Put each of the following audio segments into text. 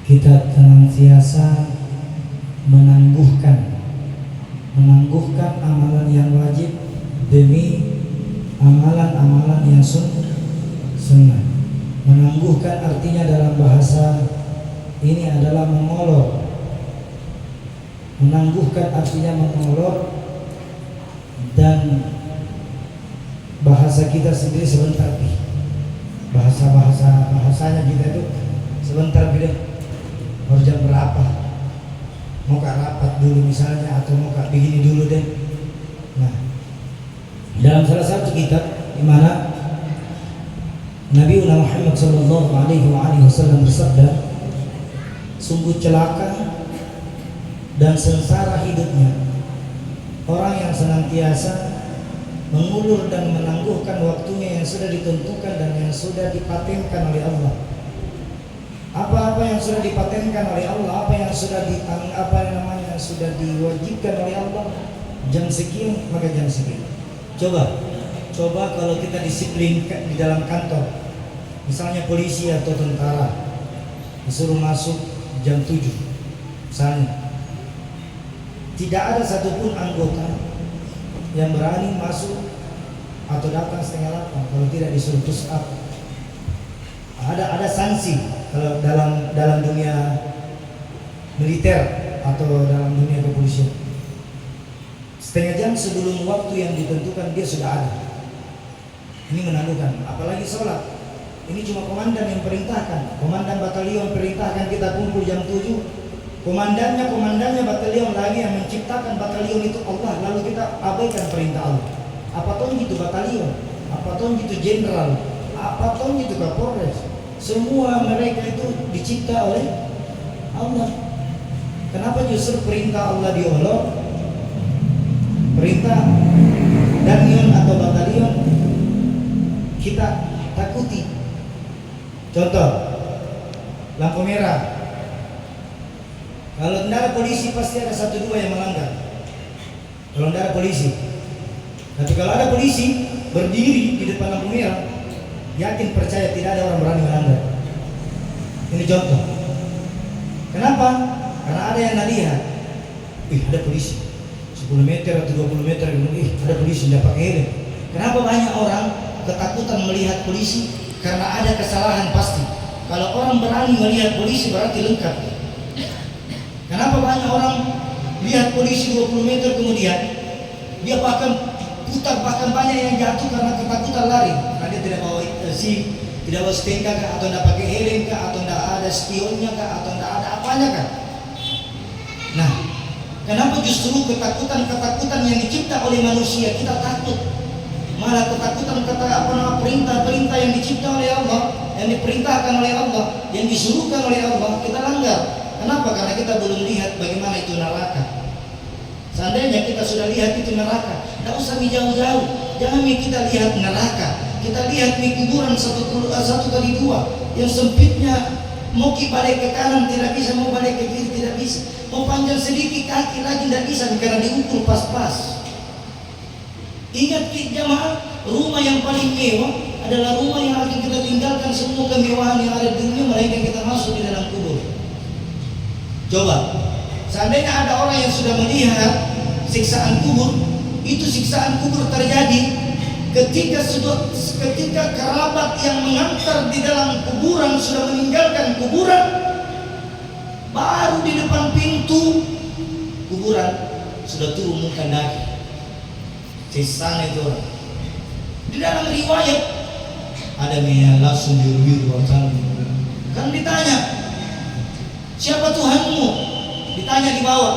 kita senantiasa menangguhkan amalan yang wajib demi amalan-amalan yang sunnah. Menangguhkan artinya dalam bahasa ini adalah mengolor. Menangguhkan artinya mengolor, dan bahasa kita sendiri sebentar bahasanya kita itu sebentar deh. Harus jam berapa? Mau ke rapat dulu misalnya, atau mau ke begini dulu deh. Nah, dalam salah satu kitab di mana Nabi Muhammad sallallahu alaihi wasallam bersabda, sungguh celaka dan sengsara hidupnya orang yang senantiasa mengulur dan menangguhkan waktunya yang sudah ditentukan dan yang sudah dipatenkan oleh Allah. Apa-apa yang sudah dipatenkan oleh Allah, apa yang sudah sudah diwajibkan oleh Allah, jam sekian maka jam sekian. Coba kalau kita disiplin di dalam kantor, misalnya polisi atau tentara disuruh masuk jam 7 misalnya, tidak ada satupun anggota yang berani masuk atau datang setengah 8 kalau tidak disuruh push up. Ada sanksi kalau dalam dunia militer atau dalam dunia kepolisian. Setengah jam sebelum waktu yang ditentukan dia sudah ada. Ini menandakan, apalagi sholat. Ini cuma komandan yang perintahkan. Komandan batalion perintahkan kita kumpul jam 7. Komandannya batalion lagi yang menciptakan batalion itu Allah, lalu kita abaikan perintah Allah. Apa toh gitu batalion, apa toh gitu jenderal, apa toh gitu kapolres, semua mereka itu dicipta oleh Allah. Kenapa justru perintah Allah diolok? Perintah danion atau batalion kita takuti. Contoh, lampu merah. Kalau tidak ada polisi pasti ada 1-2 yang melanggar. Kalau tidak ada polisi. Tapi kalau ada polisi berdiri di depan lampu merah, yakin percaya tidak ada orang berani melanggar. Ini contoh. Kenapa? Karena ada yang lihat, ada polisi 10 meter atau 20 meter, ada polisi tidak pakai helm. Kenapa banyak orang ketakutan melihat polisi? Karena ada kesalahan pasti. Kalau orang berani melihat polisi berarti lengkap. Kenapa banyak orang lihat polisi 20 meter kemudian dia bahkan putar, bahkan banyak yang jatuh karena ketakutan lari. Karena dia tidak bawa tidak bawa stnk kah, atau tidak pakai helm kah, atau tidak ada spionnya kah, atau tidak ada apanya kah. Nah, kenapa justru ketakutan yang dicipta oleh manusia kita takut? Malah ketakutan perintah yang dicipta oleh Allah, yang diperintahkan oleh Allah, yang disuruhkan oleh Allah kita langgar. Kenapa? Karena kita belum lihat bagaimana itu neraka. Seandainya kita sudah lihat itu neraka, tidak usah jauh-jauh. Jangan kita lihat neraka, kita lihat kuburan 1x2 yang sempitnya, mau balik ke kanan tidak bisa, mau balik ke kiri tidak bisa, mau panjang sedikit kaki lagi tidak bisa karena diukur pas-pas. Ingat jamaah, rumah yang paling mewah adalah rumah yang akan kita tinggalkan semua kemewahan yang ada di dunia, melainkan kita masuk di dalam kubur. Coba, seandainya ada orang yang sudah melihat siksaan kubur, itu siksaan kubur terjadi ketika kerabat yang mengantar di dalam kuburan sudah meninggalkan kuburan, baru di depan pintu kuburan sudah turun muka daging. Siksaan itu orang. Di dalam riwayat ada yang langsung biru-biru kan ditanya, siapa Tuhanmu? Ditanya di bawah,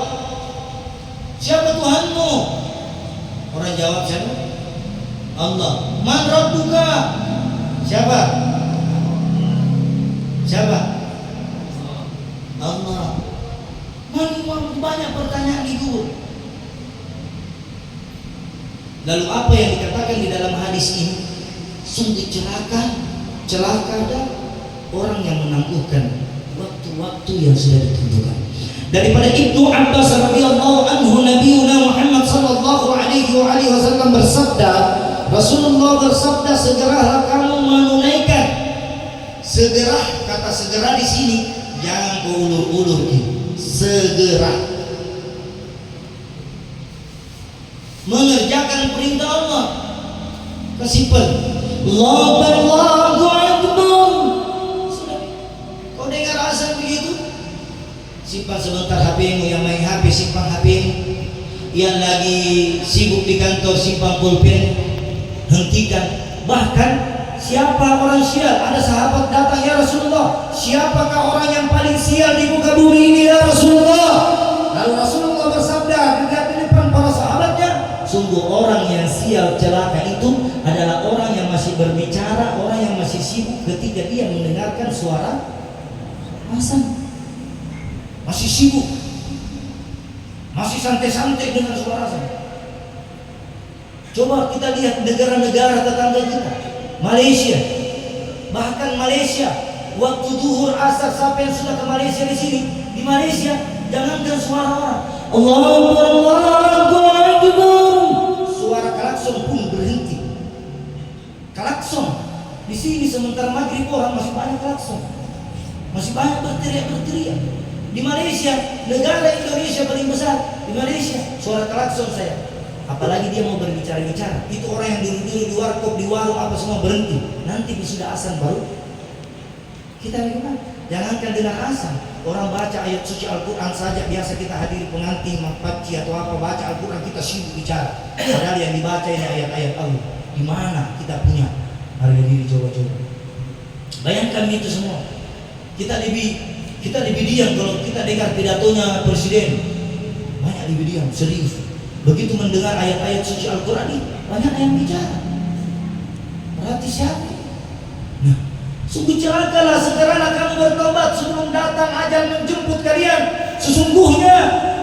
siapa Tuhanmu? Orang jawab siapa? Allah. Man rabbuka? Siapa? Allah. Banyak pertanyaan di kubur. Lalu apa yang dikatakan di dalam hadis ini? Sungguh celaka dan orang yang menangguhkan waktu-waktu yang sudah ditentukan. Daripada Ibnu Abbas radhiyallahu anhu, Nabiuna Muhammad sallallahu alaihi wasallam bersabda, Rasulullah bersabda, segeralah kamu menunaikan. Segera, kata segera di sini jangan kau ulur-ulur ki. Segera mengerjakan perintah Allah. Kesimpel Allahu Akbar. Sudah. Kau dengar azan begitu, simpan sebentar HP-mu. Yang main HP simpan HP-mu. Yang lagi sibuk di kantor simpan pulpen, hentikan. Bahkan siapa orang sial? Ada sahabat datang, ya Rasulullah, siapakah orang yang paling sial di muka bumi ini ya Rasulullah? Lalu Rasulullah bersabda di depan para sahabatnya, sungguh orang yang sial celaka itu adalah orang yang masih berbicara, orang yang masih sibuk ketika dia mendengarkan suara azan. Masih sibuk, masih santai-santai dengan suara azan. Coba kita lihat negara-negara tetangga kita, Malaysia. Bahkan Malaysia, waktu duhur asar, siapa yang sudah ke Malaysia di sini? Di Malaysia, jangankan suara orang, Allahu Akbar, suara klakson pun berhenti. Klakson di sini sementara maghrib orang masih banyak klakson, masih banyak berteriak. Di Malaysia, negara Indonesia paling besar, di Malaysia suara klakson saya. Apalagi dia mau berbicara-bicara, itu orang yang dulu-dulu di warkop, di warung apa semua berhenti. Nanti sudah azan baru kita bagaimana? Jangankan dengan azan, orang baca ayat suci Al-Quran saja, biasa kita hadiri pengantin, makpaci atau apa, baca Al-Quran kita sibuk bicara. Padahal yang dibaca ini ayat-ayat Allah. Di mana kita punya harga diri? Coba-coba bayangkan itu semua. Kita lebih diam kalau kita dengar pidatonya presiden. Banyak lebih diam, serius. Begitu mendengar ayat-ayat suci Al-Quran ini, banyak yang bicara. Berarti siapa? Nah, sungguh celakalah, segeralah kamu bertobat sebelum datang ajal menjemput kalian. Sesungguhnya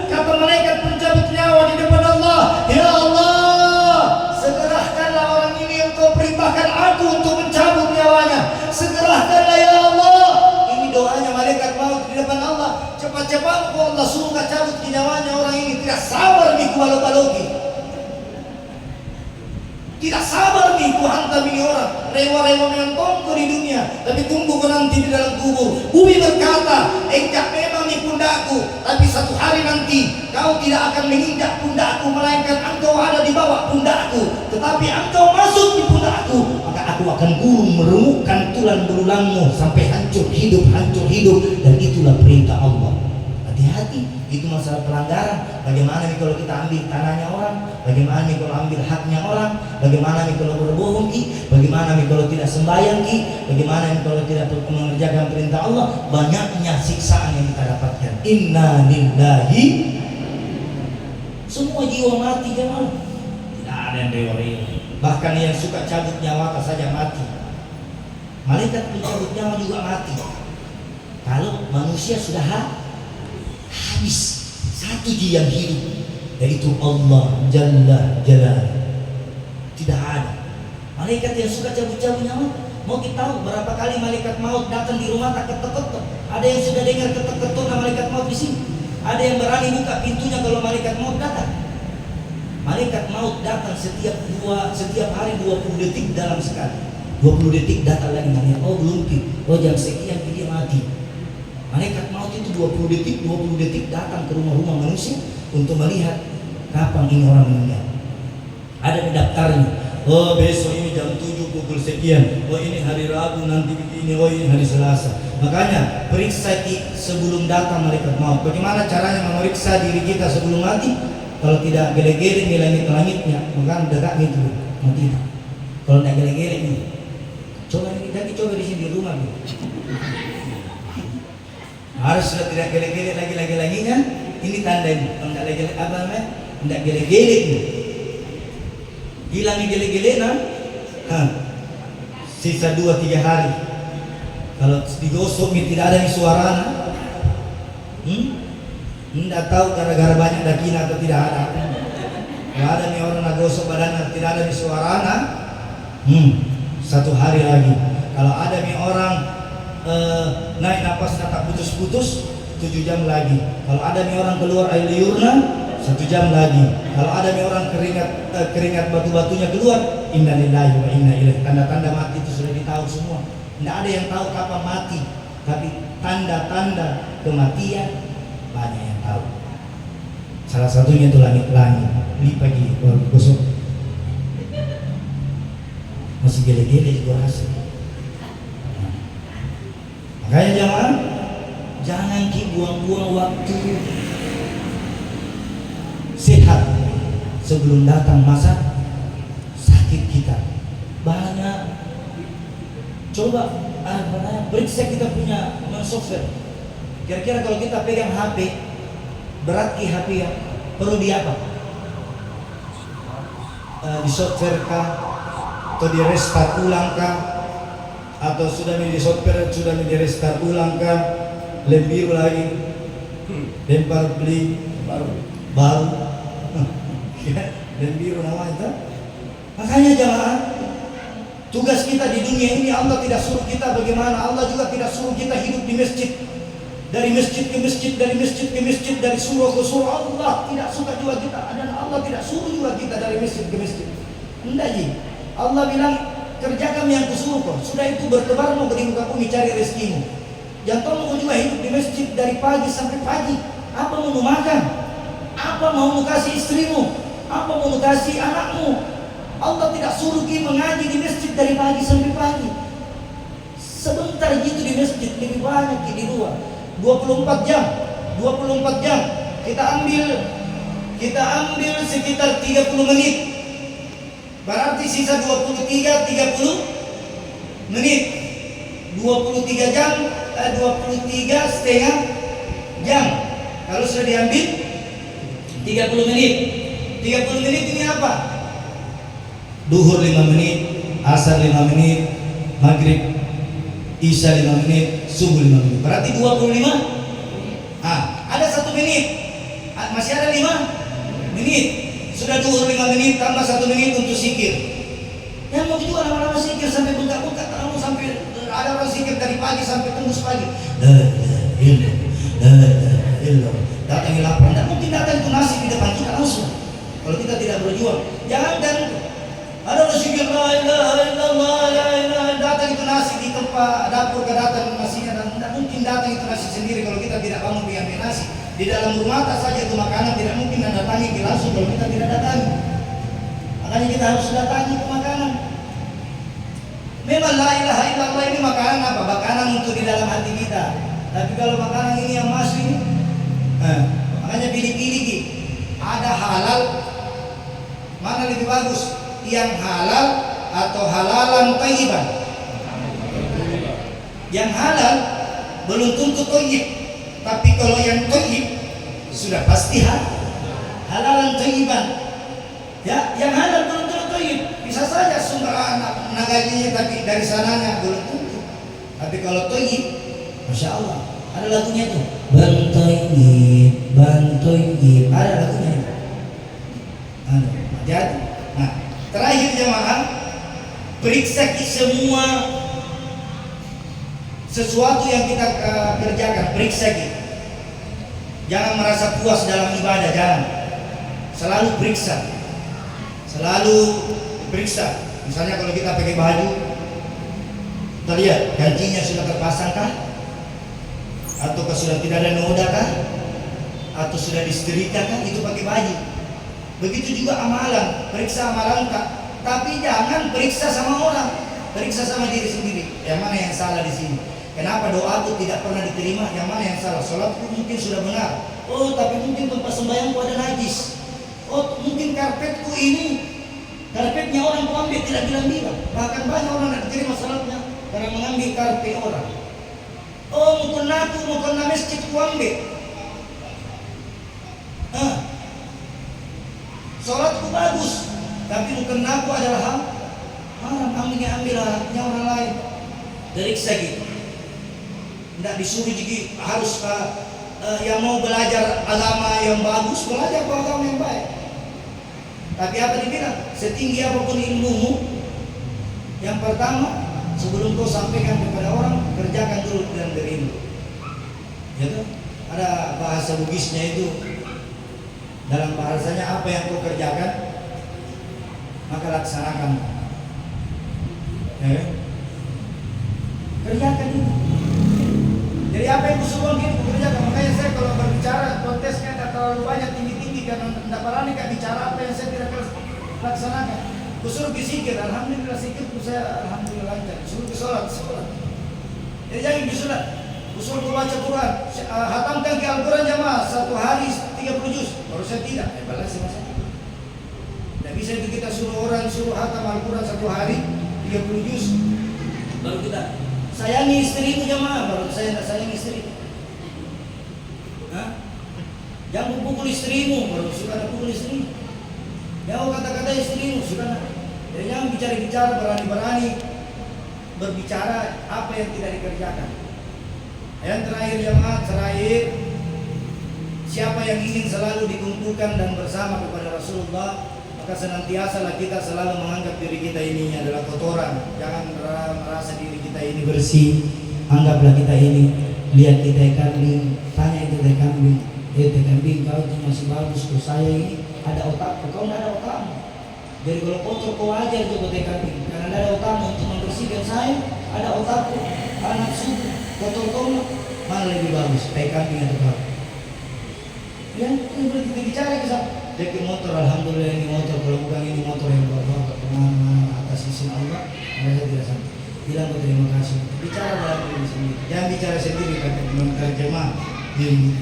kata malaikat pencabut nyawa di depan Allah, ya Allah, segerakanlah orang ini, engkau perintahkan aku untuk mencabut nyawanya. Segerakanlah ya Allah. Ini doanya malaikat maut di depan Allah. Cepat-cepat kau Allah suruh cabut nyawanya orang ini. Tidak sabar nih ku balok-baloki, tidak sabar nih ku hantam ini orang. Rewa-rewa menyontongku di dunia, tapi tunggu kau nanti di dalam kubur. Bumi berkata, engkau memang di pundakku, tapi satu hari nanti kau tidak akan menginjak pundakku, melainkan engkau ada di bawah pundakku. Tetapi engkau masuk di pundakku, maka aku akan gulung meremukkan tulang belulangmu sampai hancur hidup. Dan itulah perintah Allah. Hati-hati, itu masalah pelanggaran. Bagaimana nih kalau kita ambil tanahnya orang? Bagaimana nih kalau ambil haknya orang? Bagaimana nih kalau berbohong ki? Bagaimana nih kalau tidak sembahyang ki? Bagaimana nih kalau tidak mengerjakan perintah Allah? Banyaknya siksaan yang kita dapatkan. Inna lillahi. Semua jiwa mati jangan. Tidak ada yang real. Bahkan yang suka cabut nyawa saja mati. Malaikat pencabut nyawa juga mati. Kalau manusia sudah habis, satu dia yang hidup, yaitu Allah Jalla Jalaluhu. Tidak ada malaikat yang suka cabut-cabut nyawa. Mau kita tahu berapa kali malaikat maut datang di rumah tak ketok-ketok? Ada yang sudah dengar ketok-ketok malaikat maut di sini? Ada yang berani buka pintunya kalau malaikat maut datang? Malaikat maut datang setiap hari 20 detik dalam sekali. 20 detik datang lagi malaikat. Oh belum, jam sekian dia mati. Malaikat maut itu 20 detik datang ke rumah-rumah manusia untuk melihat kapan ini orang meninggal. Ada daftarnya. Oh besok ini jam 7 pukul sekian. Oh ini hari Rabu nanti begini. Oh ini hari Selasa. Makanya periksa sebelum datang malaikat maut. Bagaimana caranya memeriksa diri kita sebelum mati? Kalau tidak gele-gele di langit-langitnya, maka dekat itu mati. Kalau tidak gele-gele ini, coba di sini di rumah. Harus sudah tidak gele-gele lagi-laginya. Ini tanda ini. Kalau tidak gele-gele apa namanya? Tidak gele-gele ini. Hilang gele-gele sisa 2-3 hari. Kalau digosok ini tidak ada suara. Tidak tahu gara-gara banyak daging atau tidak ada. Kalau ada nih orang gosok badannya tidak ada suara. 1 hari lagi. Kalau ada nih orang naik napas tak putus-putus 7 jam lagi. Kalau ada nih orang keluar air liurnya 1 jam lagi. Kalau ada nih orang keringat batu-batunya keluar, innalillahi wa inna ilaihi. Tanda-tanda mati itu sudah ditahu semua. Tidak ada yang tahu kapan mati. tapi tanda-tanda kematian banyak yang tahu. Salah satunya itu langit-langit, beli pagi baru gosok, masih gele-gele juga rasa. Makanya jangan buang-buang waktu sehat sebelum datang masa sakit kita. Banyak. Coba periksa kita punya software. Kira-kira kalau kita pegang HP, berat di HP ya, perlu di apa? Di software kah? Atau di restart ulang kah? Atau sudah di software sudah di restart ulang kah? Lem biru lagi, lempar beli baru, lem biru namanya. Makanya jamaah, tugas kita di dunia ini Allah tidak suruh kita bagaimana. Allah juga tidak suruh kita hidup di masjid, dari masjid ke masjid, dari masjid ke masjid, dari surau ke surau. Allah tidak suka juga kita, dan Allah tidak suruh juga kita dari masjid ke masjid. Enggak ji. Allah bilang kerjakan yang kusuruh kau. Sudah itu bertebar mau di muka bumi cari rezekimu. Jangan mau juga hidup di masjid dari pagi sampai pagi. Apa mau makan? Apa mau kasih istrimu? Apa mau kasih anakmu? Allah tidak suruh kita mengaji di masjid dari pagi sampai pagi. Sebentar gitu di masjid, lebih banyak di luar. 24 jam. Kita ambil sekitar 30 menit. Berarti sisa 23 menit. 23 jam, 23 setengah jam. Kalau sudah diambil 30 menit. 30 menit ini apa? Duhur 5 menit, asar 5 menit, maghrib, isya 5 menit, subuh 5 menit. Berarti 25. Ada 1 menit, masih ada 5 menit. Sudah duhur 5 menit, tambah 1 menit untuk zikir. Yang mau juga lama-lama zikir sampai buka-buka, kamu sampai ada orang zikir dari pagi sampai tembus pagi. La ilaha illallah. Datangi lapar, tidak mungkin datang itu nasi di depan kita langsung. Kalau kita tidak berjuang, jangan dan ada orang zikir la ilaha illallah, la ilaha, datang itu nasi di tempat dapur ke datang nasinya, dan tidak mungkin datang itu nasi sendiri kalau kita tidak bangun diambil nasi. Di dalam rumah saja itu makanan tidak mungkin Anda datangi langsung kalau kita tidak datangi. Makanya kita harus datangi ke makanan. Memang la ilaha illallah ini makanan apa? Makanan untuk di dalam hati kita. Tapi kalau makanan ini yang masih makanya pilih-pilih gitu. Ada halal, mana lebih bagus? Yang halal atau halalan thayyiban? Yang halal belum tentu thayyib, tapi kalau yang thayyib sudah pasti halalan thayyiban. Ya, yang halal belum tentu thayyib. Bisa saja sumber anak naganya tapi dari sananya belum tentu. Tapi kalau thayyib, masya Allah, ada lagunya tuh. Bantoyib, ada lagunya itu. Hati-hati. Nah, terakhir jemaah, periksa semua sesuatu yang kita kerjakan, periksa kita. Jangan merasa puas dalam ibadah, jangan. Selalu periksa. Misalnya kalau kita pakai baju, kita lihat kancinya sudah terpasang kah? Atau sudah tidak ada noda kah? Atau sudah disetrika kah? Itu pakai baju. Begitu juga amalan, periksa amalan kah? Tapi jangan periksa sama orang, periksa sama diri sendiri. Yang mana yang salah di sini? Kenapa doaku tidak pernah diterima? Yang mana yang salah? Sholatku mungkin sudah benar. Oh, tapi mungkin tempat sembahyangku ada najis. Oh, mungkin karpetku ini, karpetnya orang ambil tidak bilang-bilang. Bahkan banyak orang tidak diterima sholatnya karena mengambil karpet orang. Oh, mungkin masjid ku ambil. Sholatku bagus, tapi mungkin aku adalah haram, ambil haknya orang lain. Periksa gitu. Tidak disuruh jadi harus yang mau belajar agama yang bagus, belajar agama yang baik. Tapi apa dibilang? Setinggi apapun ilmumu, yang pertama sebelum kau sampaikan kepada orang, kerjakan dulu dengan berilmu. Ya kan? Ada bahasa Bugisnya itu, dalam bahasanya apa yang kau kerjakan, maka laksanakan. Ya kan? Kerjakan itu. apa yang kusuruh gitu kerjakan. Makanya saya kalau berbicara kontesnya tidak terlalu banyak tinggi-tinggi karena tidak berani kak bicara apa yang saya tidak laksanakan. Kusuruh zikir, alhamdulillah zikirku saya alhamdulillah lancar. Kusuruh sholat. Jadi jangan disunat. Kusuruh baca Quran, hatamkan ke Al-Quran jamaah 1 hari 30 juz. Baru saya tidak, balas masa. Tidak bisa itu kita suruh orang suruh hatam Al-Quran 1 hari 30 juz. Baru kita sayangi istri itu jamaah, baru saya tidak sayang istri. Hah? Jangan pukul istrimu, baru suka ada pukul istrimu. Jangan kata-kata istrimu, suka ada. Jadi jangan bicara-bicara berani-berani berbicara apa yang tidak dikerjakan. Yang terakhir jamaah, siapa yang ingin selalu dikumpulkan dan bersama kepada Rasulullah, maka senantiasalah kita selalu menganggap diri kita ini adalah kotoran. Jangan merasa diri kita ini bersih. Anggaplah kita ini, lihat kita kambing, tanya itu kambing, kambing kau itu masih bagus, kau saya ini ada otak, kau tidak ada otak. Jadi kalau kotor kau ajar juga kambing, karena ada otak untuk membersihkan saya, ada otak, anak suku, kotor mana lebih bagus, kambing atau kau? Yang kita bicara kisah. Jadi motor, alhamdulillah ini motor, kalau bukan ini motor yang bawa kemana-mana atas izin Allah, mereka tidak sampai. Bilang terima kasih. Bicara dalam diri sendiri, jangan bicara sendiri pakai menerjemah diri.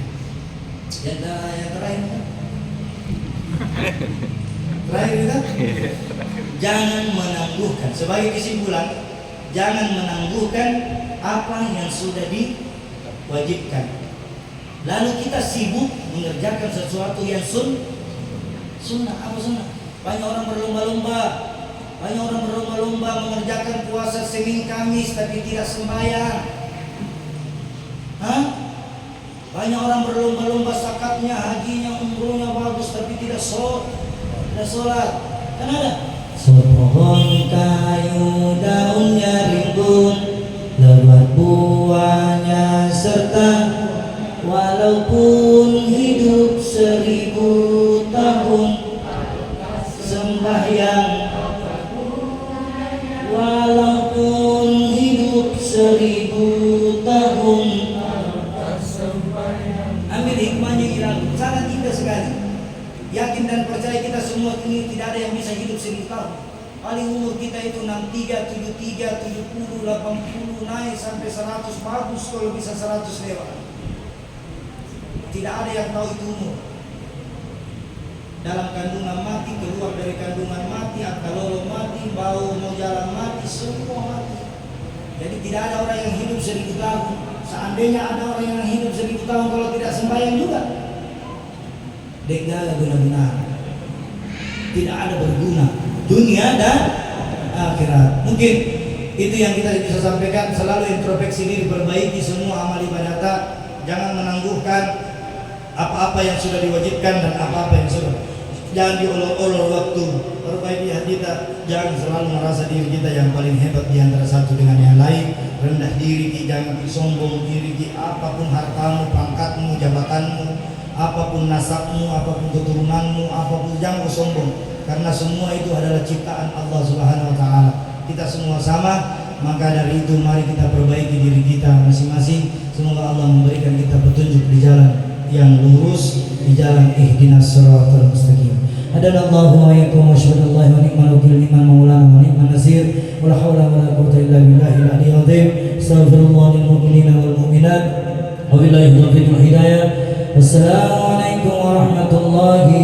Yang terakhir kan? Terakhir kan? Jangan menangguhkan. Sebagai kesimpulan, jangan menangguhkan apa yang sudah diwajibkan. Lalu kita sibuk mengerjakan sesuatu yang sunnah. Apa sunnah? Banyak orang berlomba-lomba mengerjakan puasa Senin Kamis tapi tidak sembahyang. Hah? Banyak orang berlomba-lomba zakatnya, hajinya, umrohnya bagus tapi tidak sholat. Kan ada? Pohon kayu daunnya rimbun, lebat buahnya serta walaupun hidup 1000 tahun sembahyang, walaupun hidup 1000 tahun. Ambil hikmahnya hilang, sangat indah sekali. Yakin dan percaya kita semua ini tidak ada yang bisa hidup 1000 tahun. Paling umur kita itu 63, 73, 70, 80, naik sampai 100, bagus kalau bisa 100 lewat. Tidak ada yang tahu itu umur. Dalam kandungan mati, keluar dari kandungan mati, akal lolo mati, bau mau jalan mati, semua mati. Jadi tidak ada orang yang hidup 1000 tahun. Seandainya ada orang yang hidup 1000 tahun kalau tidak sembahyang juga, degala benar-benar tidak ada berguna dunia dan akhirat. Mungkin itu yang kita bisa sampaikan. Selalu introspeksi diri, perbaiki semua amal ibadah. Jangan menangguhkan apa-apa yang sudah diwajibkan dan apa-apa yang sudah. Jangan diolor-olor waktu. Perbaiki hati kita. Jangan selalu merasa diri kita yang paling hebat di antara satu dengan yang lain. Rendah diri, jangan sombong diri. Apapun hartamu, pangkatmu, jabatanmu, apapun nasabmu, apapun keturunanmu, apapun, jangan sombong. Karena semua itu adalah ciptaan Allah Subhanahu wa taala. Kita semua sama, maka dari itu mari kita perbaiki diri kita masing-masing. Semoga Allah memberikan kita petunjuk di jalan yang lurus, di jalan ihdinas shiratal mustaqim. Hadanallahu wa iyyakum wa asyhadu an la ilaha illallah wa ni'mal maulana wa ni'man nasir. Wa la haula wa la quwwata illa billahil aliyyil azim. Astaghfirullah lil mu'minina wal mu'minat. Wa billahi taufiq wal hidayah. Wassalamu alaikum warahmatullahi